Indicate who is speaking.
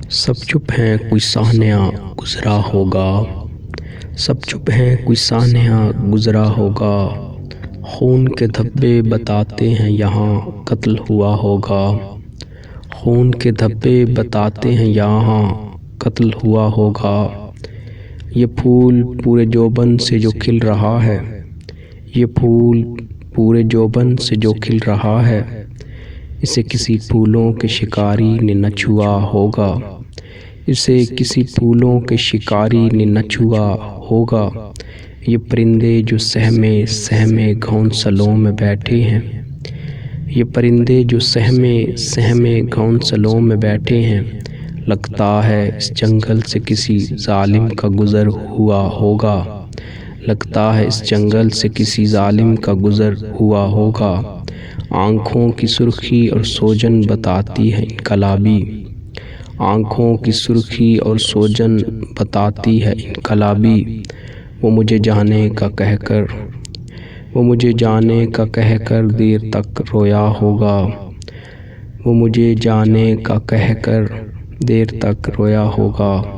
Speaker 1: سب چپ ہیں کوئی سانحہ گزرا ہوگا، سب چپ ہیں کوئی سانحہ گزرا ہوگا، خون کے دھبے بتاتے ہیں یہاں قتل ہوا ہوگا، خون کے دھبے بتاتے ہیں یہاں قتل ہوا ہوگا۔ یہ پھول پورے جوبن سے جو کھل رہا ہے، یہ پھول پورے جوبن سے جو کھل رہا ہے، اسے کسی پھولوں کے شکاری نے نہ چھوا ہوگا، اسے کسی پھولوں کے شکاری نے نہ چھوا ہوگا۔ یہ پرندے جو سہمے سہمے گھونسلوں میں بیٹھے ہیں، یہ پرندے جو سہمے سہمے گھونسلوں میں بیٹھے ہیں، لگتا ہے اس جنگل سے کسی ظالم کا گزر ہوا ہوگا، لگتا ہے اس جنگل سے کسی ظالم کا گزر ہوا ہوگا۔ آنکھوں کی سرخی اور سوجن بتاتی ہے انقلابی، آنکھوں کی سرخی اور سوجن بتاتی ہے انقلابی۔ وہ مجھے جانے کا کہہ کر، وہ مجھے جانے کا کہہ کر دیر تک رویا ہوگا، وہ مجھے جانے کا کہہ کر دیر تک رویا ہوگا۔